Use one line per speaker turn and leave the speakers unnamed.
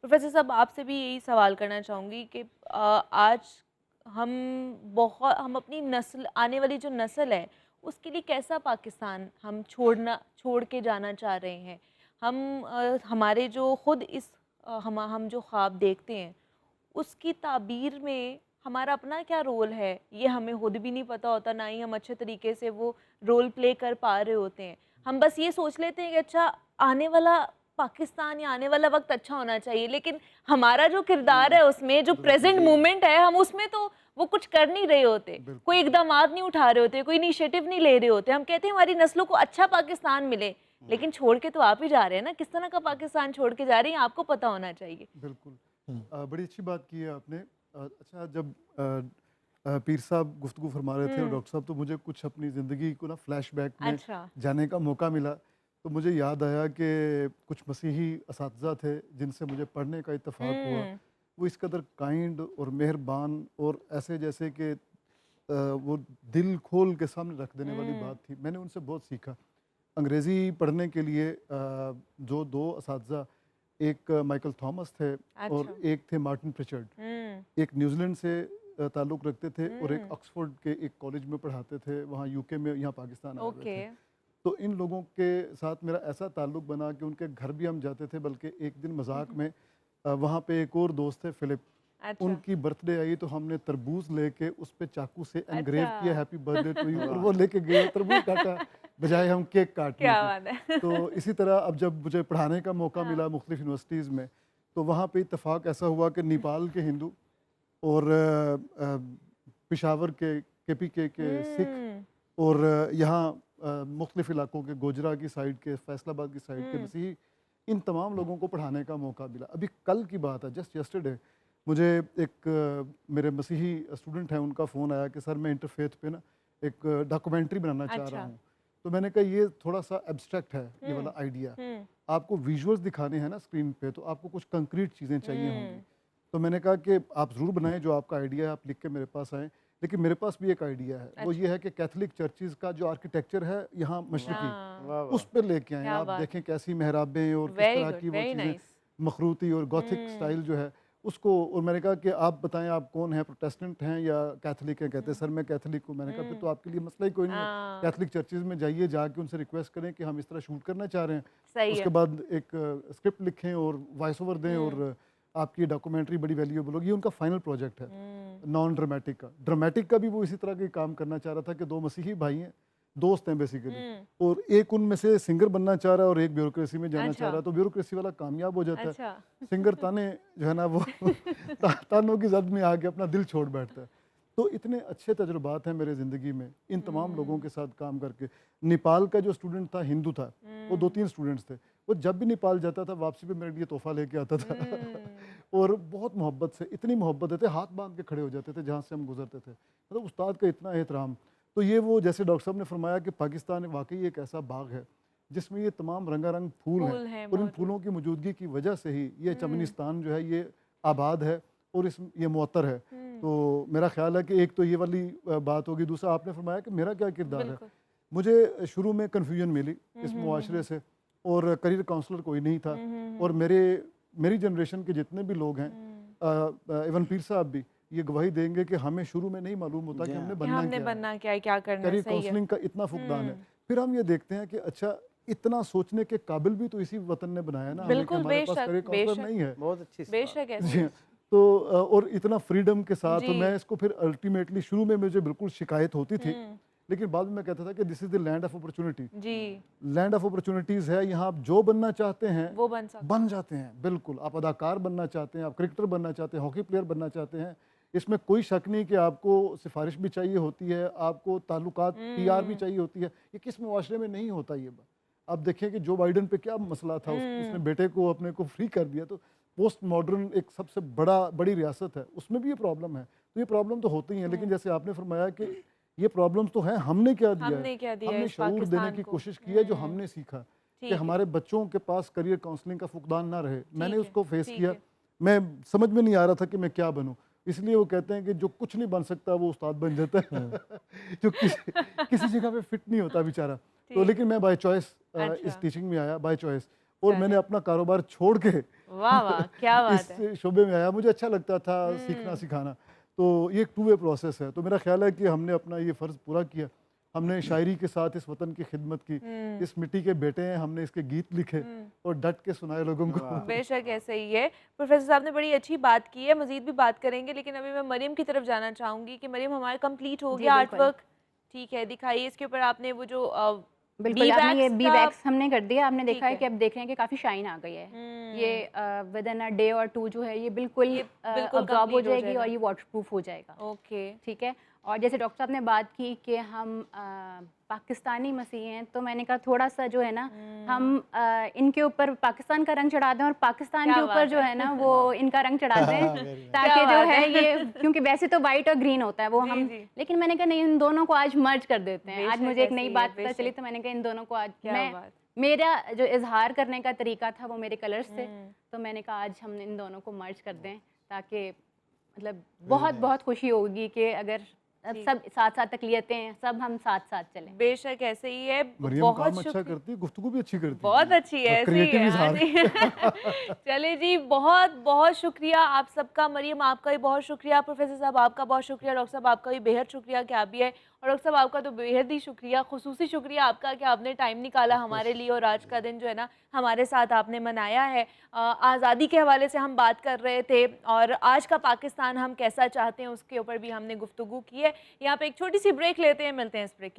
Professor साहब आपसे भी यही सवाल करना चाहूँगी कि आज हम हम अपनी नस्ल आने वाली जो नस्ल है उसके लिए कैसा पाकिस्तान हम छोड़ के जाना चाह रहे हैं। हम हमारे जो खुद हम जो ख्वाब देखते हैं उसकी ताबीर में हमारा अपना क्या रोल है, ये हमें खुद भी नहीं पता होता, ना ही हम अच्छे तरीके से वो रोल प्ले कर पा रहे होते हैं। हम बस ये सोच लेते हैं कि अच्छा आने वाला पाकिस्तान या आने वाला वक्त अच्छा होना चाहिए, लेकिन हमारा जो किरदार है उसमें जो
बिल्कुल
प्रेजेंट
जी।
मोमेंट है हम उसमें तो वो कुछ कर नहीं रहे होते,
बिल्कुल।
कोई इकदामात नहीं उठा रहे होते, कोई इनिशिएटिव नहीं ले रहे होते। हम कहते हैं हमारी नस्लों को अच्छा पाकिस्तान मिले,
हुँ,
लेकिन छोड़ के तो आप ही जा रहे हैं ना, किस तरह का पाकिस्तान छोड़ के जा रहे हैं आपको पता होना चाहिए।
बिल्कुल।
हुँ।
बड़ी अच्छी बात की है आपने। अच्छा, जब पीर साहब गुफ्तगू फरमा रहे थे और
हम्म।
डॉक्टर साहब, तो मुझे कुछ अपनी ज़िंदगी को ना फ्लैशबैक में
अच्छा।
जाने का मौका मिला। तो मुझे याद आया कि कुछ मसीही असातिज़ा थे जिनसे मुझे पढ़ने का इत्तेफ़ाक हुआ।
हम्म।
वो इस कदर काइंड और मेहरबान और ऐसे जैसे कि वो दिल खोल के सामने रख देने वाली
हम्म।
बात थी। मैंने उनसे बहुत सीखा। अंग्रेज़ी पढ़ने के लिए जो 2 असातिज़ा, एक माइकल थॉमस थे और
अच्छा।
एक थे मार्टिन प्रिचर्ड।
हम्म।
एक न्यूज़ीलैंड से ताल्लुक़ रखते थे और एक
हम्म।
ऑक्सफ़ोर्ड के एक कॉलेज में पढ़ाते थे, वहाँ यूके में, यहाँ पाकिस्तान आए हुए
ओके।
थे। तो इन लोगों के साथ मेरा ऐसा ताल्लुक़ बना कि उनके घर भी हम जाते थे, बल्कि एक दिन मज़ाक में वहाँ पे एक और दोस्त थे फ़िलिप,
अच्छा।
उनकी बर्थडे आई तो हमने तरबूज़ लेके उस पे चाकू से
अच्छा।
एनग्रेव किया हैप्पी बर्थडे टू यू, और
वाह!
वो लेके गए और तरबूज़ काटा बजाए हम केक काटने
क्या
के।
बात है।
तो इसी तरह अब जब मुझे पढ़ाने का मौका
हाँ।
मिला मुख्तलिफ़ यूनिवर्सिटीज़ में, तो वहाँ पे इत्तेफ़ाक ऐसा हुआ कि नेपाल के हिंदू और पेशावर के केपीके के सिख
हम्म।
और यहाँ मुख्तलिफ़ इलाकों के गोजरा की साइड के, फैसलाबाद की साइड के
हम्म।
मसीही, इन तमाम लोगों को पढ़ाने का मौका मिला। अभी कल की बात है, जस्ट यस्टरडे, मुझे एक मेरे मसीही स्टूडेंट हैं, उनका फ़ोन आया कि सर मैं इंटरफेथ पे ना एक डॉक्यूमेंट्री बनाना चाह रहा
अच्छा।
हूँ। तो मैंने कहा ये थोड़ा सा एब्स्ट्रैक्ट है ये
हम्म।
वाला आइडिया,
हम्म।
आपको विजुअल्स दिखाने हैं ना स्क्रीन पे, तो आपको कुछ कंक्रीट चीज़ें चाहिए होंगी।
हम्म।
तो मैंने कहा कि आप ज़रूर बनाएं, जो आपका आइडिया है आप लिख के मेरे पास आएँ। लेकिन मेरे पास भी एक आइडिया है, वो ये
अच्छा।
है कि कैथोलिक चर्चिज़ का जो आर्किटेक्चर है यहाँ मशरक़ी,
हाँ।
वाह,
उस
वाह!
पे लेके आएँ।
क्या
आप
बात
देखें
है।
कैसी मेहराबें और किस
वेरी
तरह
गुड,
की वो
वेरी
चीज़ें,
नाइस।
मखरूती और गॉथिक
हम्म।
स्टाइल जो है उसको। और मैंने कहा कि आप बताएं आप कौन हैं, प्रोटेस्टेंट हैं या कैथोलिक हैं? कहते हैं सर मैं कैथोलिक हूँ। मैंने कहा फिर तो
हम्म।
आपके लिए मसला ही कोई नहीं है।
हाँ।
कैथोलिक चर्चिज़ में जाइए, जाके उनसे रिक्वेस्ट करें कि हम इस तरह शूट करना चाह रहे हैं।
सही
उसके
है।
बाद एक स्क्रिप्ट लिखें और वॉइस ओवर दें,
हम्म।
और आपकी डॉक्यूमेंट्री बड़ी वैल्यूएबल होगी। ये उनका फाइनल प्रोजेक्ट है,
हम्म।
नॉन ड्रामेटिक का। ड्रामेटिक का भी वो इसी तरह के काम करना चाह रहा था कि 2 मसीही भाई हैं, दोस्त हैं बेसिकली,
हम्म।
और एक उनमें से सिंगर बनना चाह रहा है और एक ब्यूरोक्रेसी में जाना चाह
अच्छा।
रहा है। तो ब्यूरोक्रेसी वाला कामयाब हो जाता है,
अच्छा।
सिंगर ताने जो है ना वो तानों की जद में आके अपना दिल छोड़ बैठता है। तो इतने अच्छे तजुर्बात हैं मेरे ज़िंदगी में इन तमाम लोगों के साथ काम करके। नेपाल का जो स्टूडेंट था, हिंदू था, वो 2-3 स्टूडेंट्स थे। वो जब भी नेपाल जाता था वापसी पे मेरे लिए तोहफ़ा लेके आता था और बहुत मोहब्बत से, इतनी मोहब्बत देते, हाथ बांध के खड़े हो जाते थे जहाँ से हम गुजरते थे। मतलब उस्ताद का इतना एहतराम। तो ये वो जैसे डॉक्टर साहब ने फरमाया कि पाकिस्तान वाकई एक ऐसा बाग है जिसमें ये तमाम रंगारंग फूल हैं,
फूल हैं
और इन
मौजूद।
फूलों की मौजूदगी की वजह से ही ये
हम्म।
चमनिस्तान जो है ये आबाद है और इस ये मुअत्तर है।
हम्म।
तो मेरा ख्याल है कि एक तो ये वाली बात होगी। दूसरा आपने फरमाया कि मेरा क्या किरदार है।
बिल्कुल।
मुझे शुरू में कन्फ्यूजन मिली इस मुआशरे
हम्म।
से, और करियर काउंसलर कोई नहीं था। और मेरी जनरेशन के जितने भी लोग हैं, इवन पीर साहब भी ये गवाही देंगे कि हमें शुरू में नहीं मालूम होता
जी
कि
हाँ।
हमने
कि
बनना
हमने
क्या है।
बनना क्या है, क्या करना है,
करियर
सही है।
काउंसलिंग का इतना फुकदान है।
हम्म।
फिर हम ये देखते हैं कि अच्छा, इतना सोचने के काबिल भी तो इसी वतन ने बनाया ना हमें, कि
बिल्कुल,
हमारे पास
बेशक,
करियर काउंसलर
बेशक,
नहीं है।
बहुत अच्छी स बात।
बेशक
जी
ऐसे
हाँ।
है।
तो और इतना फ्रीडम के साथ,
जी।
तो मैं इसको फिर अल्टीमेटली, शुरू में मुझे बिल्कुल शिकायत होती थी,
हम्म।
लेकिन बाद में मैं कहता था कि this is the land of opportunity.
जी।
लैंड ऑफ अपॉर्चुनिटीज़ है यहाँ, आप जो बनना चाहते हैं
वो बन सकता
बन
है।
जाते हैं। बिल्कुल, आप अदाकार बनना चाहते हैं, आप क्रिकेटर बनना चाहते हैं, हॉकी प्लेयर बनना चाहते हैं, इसमें कोई शक नहीं कि आपको सिफारिश भी चाहिए होती है, आपको ताल्लुकात पीआर भी
हम्म।
चाहिए होती है। ये किस मुआशरे में नहीं होता ये बात। आप देखें कि जो बाइडन पे क्या मसला था, उसने
हम्म।
बेटे को अपने को फ्री कर दिया। तो पोस्ट मॉडर्न एक सबसे बड़ी रियासत है, उसमें भी ये प्रॉब्लम है। तो ये प्रॉब्लम तो होती ही है, लेकिन जैसे आपने फरमाया कि ये प्रॉब्लम्स तो हैं, हमने क्या दिया है?
हमने क्या दिया
हमने
इस
शऊर देने
पाकिस्तान
की
को।
कोशिश की है, जो हमने सीखा कि
ठीक है।
हमारे बच्चों के पास करियर काउंसलिंग का फुकदान ना रहे। मैंने
ठीक है।
उसको फेस
ठीक
किया।
है।
मैं समझ में नहीं आ रहा था कि मैं क्या बनूं। इसलिए वो कहते हैं कि जो कुछ नहीं बन सकता वो उस्ताद बन जाता है
हुँ।
जो किसी जगह पे फिट नहीं होता बेचारा। तो
ठीक
लेकिन
है।
मैं बाय चॉइस इस
अच्छा।
टीचिंग में आया, बाय चॉइस। और मैंने अपना कारोबार छोड़ के
वाह वाह, क्या बात है।
इस शोबे में आया। मुझे अच्छा लगता था सीखना सिखाना, तो ये एक टू वे प्रोसेस है। तो मेरा ख्याल है कि हमने अपना ये फ़र्ज़ पूरा किया। हमने शायरी के साथ इस वतन की खिदमत की, इस मिट्टी के बेटे हैं, हमने इसके गीत लिखे और डट के सुनाए लोगों को।
बेशक ऐसे ही है। प्रोफेसर साहब ने बड़ी अच्छी बात की है, मज़ीद भी बात करेंगे, लेकिन अभी मैं मरियम की तरफ जाना चाहूँगी कि मरियम हमारा कंप्लीट हो
जी,
गया आर्ट
बिल्कुल।
वर्क। ठीक है, दिखाइए इसके ऊपर आपने वो जो
बिल्कुल,
बी
आपने ये
वैक्स
बी
का।
वैक्स हमने कर दिया, आपने
ठीक
देखा है
है।
कि अब देख रहे हैं कि काफ़ी शाइन आ गई है। ये
हुँ,
विदिन अ डे और 2 जो है ये बिल्कुल
ये बिल्कुल
अब्ज़ॉर्ब हो
कंप्लीट हो
जाएगी और
जाएगा।
ये वाटरप्रूफ हो जाएगा।
ओके।
ठीक है। और जैसे डॉक्टर साहब ने बात की कि हम पाकिस्तानी मसीह हैं, तो मैंने कहा थोड़ा-सा जो है ना हम इनके ऊपर पाकिस्तान का रंग चढ़ा दें और पाकिस्तान के
क्या
ऊपर
बात
जो
है।
है ना वो इनका रंग चढ़ा दें
वेरी नाइस।
ताकि
क्या
जो
बात
है
है।
ये क्योंकि वैसे तो वाइट और ग्रीन होता है वो
जी,
हम
जी।
लेकिन मैंने कहा नहीं इन दोनों को आज मर्ज कर देते हैं। आज
बेशक
मुझे एक
ऐसे
नई
ही है,
बात पता चली
बेशक।
तो मैंने कहा इन दोनों को आज
क्या
मैं
बात।
मेरा जो इज़हार करने का तरीका था वो मेरे कलर्स थे।
हुँ।
तो मैंने कहा आज हम इन दोनों को मर्ज कर दें ताकि मतलब
वेरी
बहुत
नाइस।
बहुत खुशी होगी कि अगर
जी।
सब साथ-साथ तकलीयतें हैं, सब हम साथ-साथ चलें।
बेशक ऐसे ही है।
मरियम
बहुत
काम अच्छा
शुक्रिया।
करती है, गुफ्तगू भी अच्छी करती है
बहुत अच्छी है,
और
ऐसे ही
क्रिएटिव
है। हाँ
इज़हार।
जी। चलिए जी, बहुत बहुत शुक्रिया आप सबका। मरियम आपका भी बहुत शुक्रिया, प्रोफेसर साहब आपका बहुत शुक्रिया, डॉक्टर साहब आपका भी बेहद शुक्रिया कि आप भी आए, और डॉक्टर साहब आपका तो बेहद ही शुक्रिया, खुसूसी शुक्रिया आपका कि आपने टाइम निकाला
ऑफ
हमारे
कोर्स।
लिए और आज का दिन जो है ना हमारे साथ आपने मनाया है। आज़ादी के हवाले से हम बात कर रहे थे और आज का पाकिस्तान हम कैसा चाहते हैं उसके ऊपर भी हमने गुफ्तगू की है। यहाँ पे एक छोटी सी ब्रेक लेते हैं, मिलते हैं इस ब्रेक के